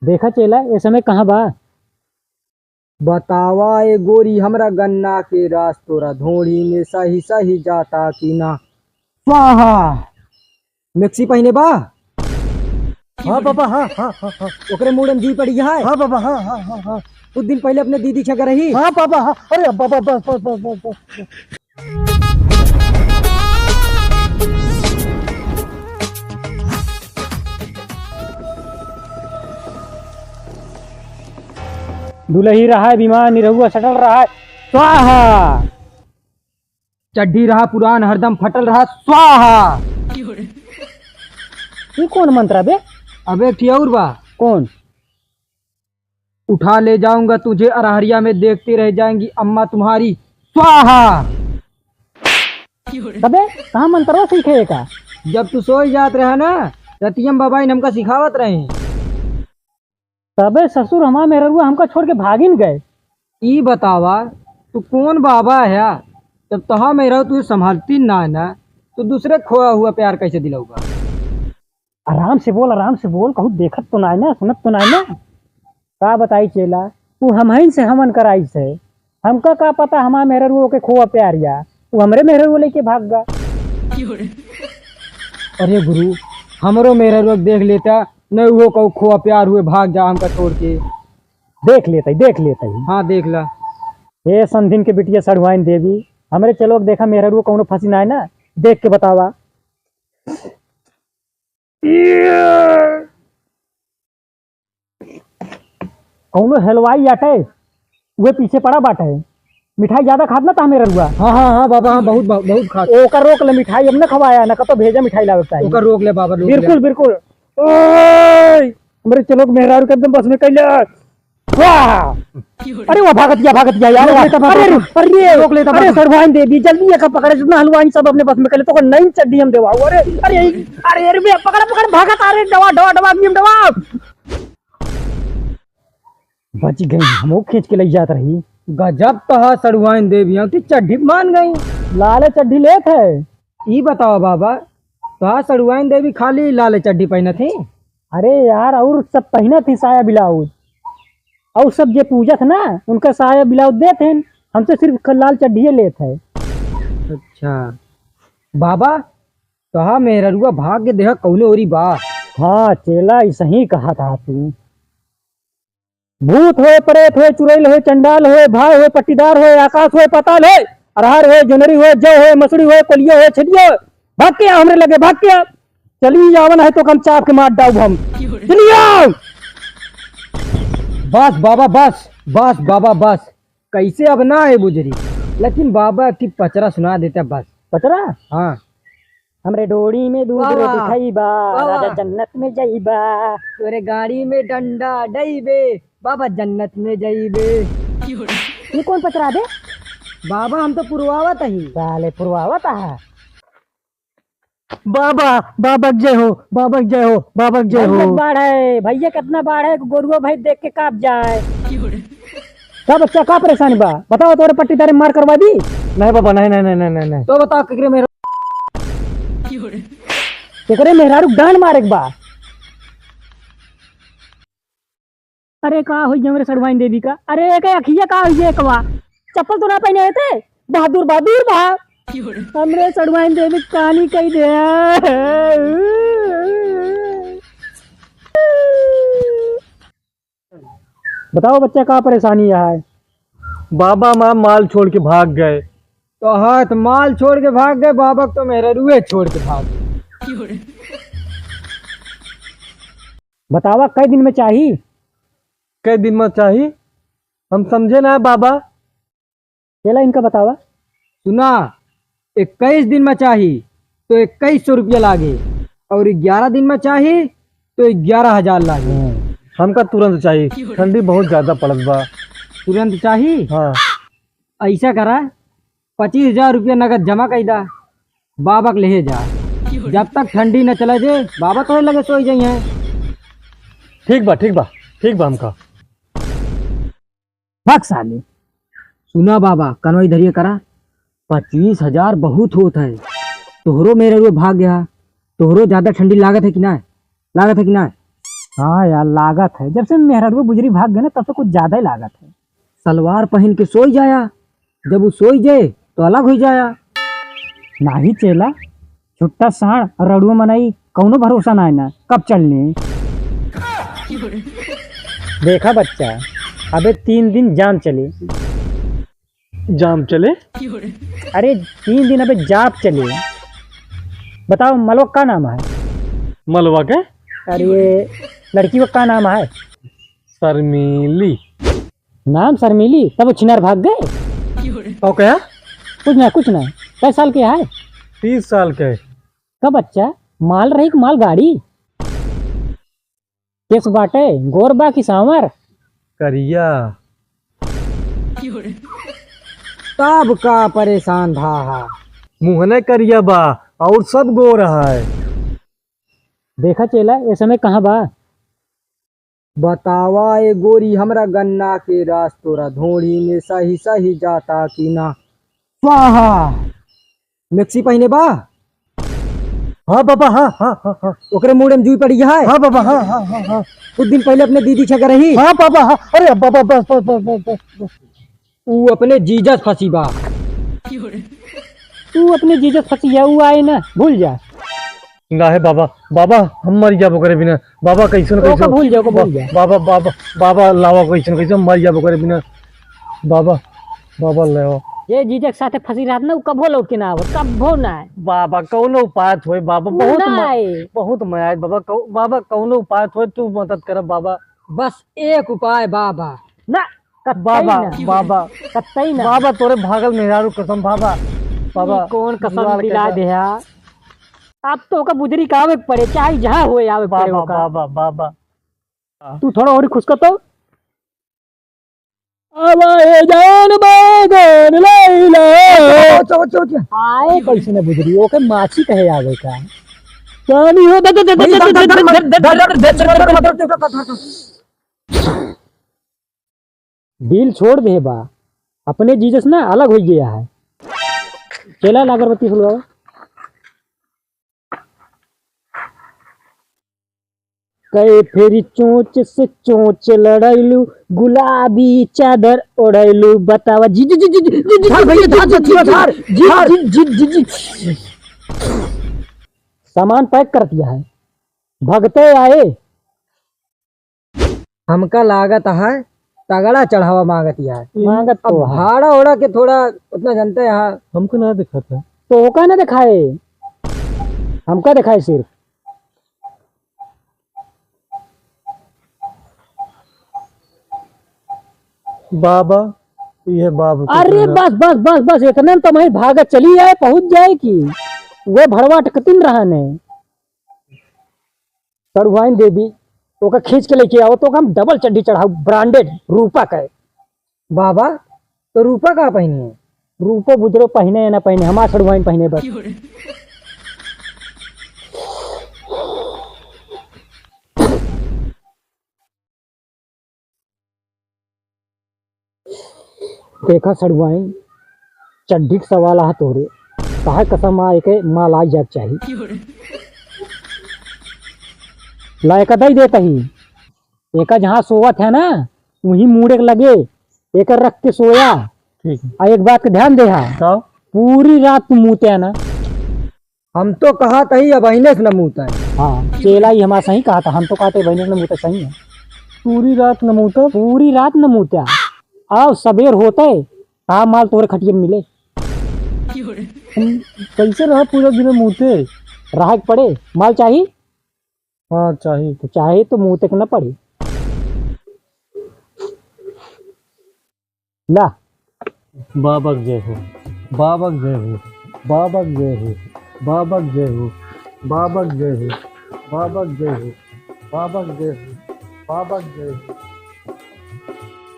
देखा चेला ये समय कहाँ बा। बतावा ए गोरी हमरा गन्ना के रास तोरा धोड़ी में सही सही जाता कि ना। स्वाहा। मिक्सी पहने बा। हाँ बाबा हाँ हाँ हाँ हाँ ओकरे मुड़न जी पड़ी है। हाँ बाबा हाँ हाँ हाँ हाँ कुछ दिन पहले अपने दीदी छकर रही। हाँ बाबा हाँ। अरे बाबा बस बस बस बस बस। दुलही रहा है विमान निरहुआ सटल रहा है। स्वाहा। चड्ढी रहा पुरान हरदम फटल रहा। स्वाहा। ये कौन मंत्र बे। अबे ठियाउर बा। कौन। उठा ले जाऊंगा तुझे अरहरिया में देखती रह जाएंगी अम्मा तुम्हारी। स्वाहा। अबे कहाँ मंत्र सीखे का। जब तू सोई जात रहा ना रतियम बाबा ने हमका सिखावत रहे। तबे ससुर हमारा मेहरुआ हमका छोड़ के भागिन गए। ई बतावा तू कौन बाबा है। जब तहा मेरा तुझे संभालती ना है ना तो दूसरे खोया हुआ प्यार कैसे दिलाऊगा। आराम से बोल कहूँ देखत तो ना ना सुनत तो ना ना। का बताई चेला तू हम से हमन कराई से हमका का पता हमारा मेहरुआ के खोआ प्यार या तू हमरे मेहरुआ लेके भाग गा। अरे गुरु हमरो मेरा रोग देख लेता नहीं वो कहू खोआ प्यार हुए भाग जा हमका छोड़ के। देख लेते हाँ देख ला। ये संधिन के बिटिया सड़वाइन देवी हमरे चलो देखा मेहरुआ कौनो फंसी ना है ना देख के बतावा। कौनो हलवाई आटे वे पीछे पड़ा बाटे मिठाई ज्यादा खात ना था मेहरुआ। हाँ हाँ हाँ बाबा हाँ बहुत बहुत खा। ओकर रोक ले मिठाई अब न खवाया ना कतो भेजा मिठाई लावे चाहिए। ओकर रोक ले बाबा रोक ले। बिल्कुल बिल्कुल। ओए हमरे चलो मेहरारू के एकदम बस में कैले। वाह अरे वो भागत गया यार। अरे रोक लेता अरे सरवाइन देवी जल्दी एक पकड़े जितना हलवाई सब अपने बस में कैले तो नहीं चड्डी हम देवा। अरे अरे अरे अरे बे पकड़ भागत अरे दवा दवा दवा दवा बच गई हम खींच के ले जात रही। गजब तहा सड़ुआइन देवी की चड्ढी मान गई। लाले चड्डी ले थे। ई बताओ बाबा तहा सड़ुआइन देवी खाली लाल चड्ढी पहने थी। अरे यार और सब पहना थी साया ब्लाउज और सब जे पूजत ना उनका साया ब्लाउज देते हैं हमसे सिर्फ लाल चड्ढी ले थे। अच्छा बाबा तहा मेहरुआ भाग्य देह कौनो ओरी बा। हाँ चेला ऐसा ही कहा था तू। भूत होए प्रेत होए चुड़ैल होए चंडाल होए भाई होए पट्टीदार होए आकाश होए पताल होए अरहर होए जनरी होए जौ होए मसड़ी होए कोलिया होए छलिया भाग के हमरे लगे भाग के चली जावन है तो कम चाप के मार डाउ हम। चलिए बस बाबा बस बस बाबा बस कैसे अब ना है बुजरी लेकिन बाबा की पचरा सुना देता बस। पचरा हाँ हमरे डोरी में दूध रोटी खाईबा राजा जन्नत में जाईबा तोरे गाड़ी में डंडा डईबे बाबा जन्नत में जाइबे। ये कौन पचरा दे। बाबा हम तो पुरवावत ही। साले पुरवावत है। बाबा बाबा जय हो बाबा जय हो बाबा जय हो। बाढ़ है भैया कितना बाढ़ है गोरुआ भाई देख के काप जाए। क्या बच्चा का परेशानी बा बताओ तोरे पट्टी तारे मार करवा दी। नहीं बाबा नहीं नहीं नहीं नहीं नहीं तो बताओ केकरे मेरा केकरे मेहरारू गान मारे बा। अरे का हुई हमरे सड़वाइन देवी का। अरे एक अखिया का हुई एक बा चप्पल तो ना पहने थे बहादुर बहादुर बा हमरे सड़वाइन देवी कहानी कही दे। बताओ बच्चा का परेशानी है। बाबा माँ माल छोड़ के भाग गए। तो हाथ माल छोड़ के भाग गए बाबा तो मेहरुए छोड़ के भाग गए। बतावा कई दिन में चाहिए। कई दिन में चाहिए हम समझे ना बाबा। चला इनका बतावा। सुना 21 दिन में चाहिए तो 2100 रुपया लागे और 11 दिन में चाहिए तो 11,000 लागे। हमका तुरंत चाहिए ठंडी बहुत ज्यादा पड़त बा। तुरंत चाहिए। हाँ ऐसा करा 25,000 रुपया नगद जमा कर दा बाबा के ले जा जब तक ठंडी न चले जे बाबा तो लगे सोई जाइए। ठीक बा हमका भाग साले। सुना बाबा कन्वई धरिए करा 25,000 बहुत होता है। तोहरो मेरे रुए भाग गया तोहरो ज्यादा ठंडी लागत है कि ना। हाँ यार लागत है, जब से मेहरारू गुजरी भाग गए ना तब से कुछ ज्यादा ही लागत है। सलवार पहन के सोई जाया, जब वो सोई जाए तो अलग हो जाया। नाही चेला, छुट्टा साण और रड़ुआ मनाई कौनो भरोसा ना है ना कब चलने। देखा बच्चा, अबे 3 दिन जाम चले। जाम चले? अरे 3 दिन अबे जाप चले। बताओ मलवा का नाम है? मलवा के? अरे लड़की का क्या नाम है? शर्मीली। नाम शर्मीली, तब वो छिनार भाग गए। और क्या? कुछ ना कै साल के है? 30 साल के। कब बच्चा माल रही कि माल गाड़ी? केस बाटे गोर बा की सांवर? करिया। तब का परेशान था। मुहने करिया बा और सब गो रहा है। देखा चेला ये समय कहाँ बा? बतावा ए गोरी हमरा गन्ना के रास तोरा धोड़ी में सही सही जाता कि ना। स्वाहा मिक्सी पहने बा। हाँ बाबा, हाँ हाँ हाँ हाँ। ओकरे मुड़े में जुई पड़ी है। हाँ बाबा, हाँ हाँ हाँ हाँ। कुछ दिन पहले अपने दीदी छकर रही। हाँ बाबा, हाँ। अरे बाबा, बस बस बस बस बस बस। ऊ अपने जीजस फंसी बा। तू अपने जीजस फंसी है, वो आए ना भूल जा। ना है बाबा, बाबा हम मर जाबो करे बिना। बाबा कैसे ओका कैसे भूल जाओ, ओका भूल जा। बाबा बाबा बाबा लावा कैसे कैसे मर जाबो करे बिना। बाबा बाबा लावा। ये जीजक साथे फंसी रहत ना, उ कभो लौट के ना आवत, कभो ना आए। बाबा कौनो उपाय होए बाबा, बहुत ना आए। बहुत मयात बाबा। बाबा कौनो उपाय होए, तू मदद कर बाबा। बस एक उपाय बाबा। ना कतई बाबा ना, बाबा कतई ना। बाबा तोरे भागल मेहरारू कसम बाबा। बाबा ये कौन कसम जुगाड़ दिला कैसा? दे यार। अब तो ओका बुजरी का आवे पड़े, चाहे जहाँ होए आवे पड़े बाबा ओका। बाबा बाबा। तू थोड़ा और खुश कर तो। आवाए जान बागन लैला। आए कैसे ना बुजरी, ओके माछी कहे आवे का। जानी हो दिल छोड़ दे बा, अपने जीजस ना अलग हो गया है। चला ना अगरबत्ती फुलवाओ। कई फेरी चोंच से चोंच लड़ैलू, गुलाबी चादर ओढ़ैलू। बतावा जी जी जी जी जी जी जी जी जी। सामान पैक कर दिया है, भगते आए। हमका लागत है तगड़ा चढ़ावा मांगत है। मांगत अब तो है, भाड़ा ओड़ा के थोड़ा उतना जानते हैं। हमको ना दिखा था। तो ओका ना दिखाए, हमका दिखाए सिर्फ। बाबा ये बाबा को अरे कहना। बस बस बस बस, इतना तो मैं भागत चली आए, पहुंच जाए कि वो भड़वा टकतिन रहा ने। चढ़वाइन दे दी, ओका खींच के लेके आओ तो हम डबल चड्डी चढ़ाओ, ब्रांडेड रूपा का है। बाबा तो रूपा का पहनी है। रूपो बुजरो पहने या ना पहने, हमारा चढ़वाइन पहने बस। देखा सड़वाइन चड्डी के सवाल आ तोरे, कहा कसम आए के माल आ जाग चाहिए। लायका दई देता ही एका जहाँ सोवत है ना वही मुड़े के लगे, एक रख के सोया। ठीक है। और एक बात का ध्यान दे, हाँ बताओ। पूरी रात तू मुँहते है ना। हम तो कहा तही अब अहिने से न मुँहता है। हाँ चेला ही हमारा सही कहा था, हम तो कहते बहने न मुँहते सही है। पूरी रात नमूता। पूरी रात न मुँहते आओ, सबेर होते कहा माल तोरे खटिए में मिले। कैसे रहा पूरा दिन मुँहते? राहक पड़े, माल चाहिए हाँ चाहिए। तो चाहे तो मुँह तक न पड़े। ला बाबा जय हो, बाबा जय हो, बाबा जय हो, बाबा जय हो, बाबा जय हो, बाबा जय हो, बाबा जय हो, बाबा जय हो।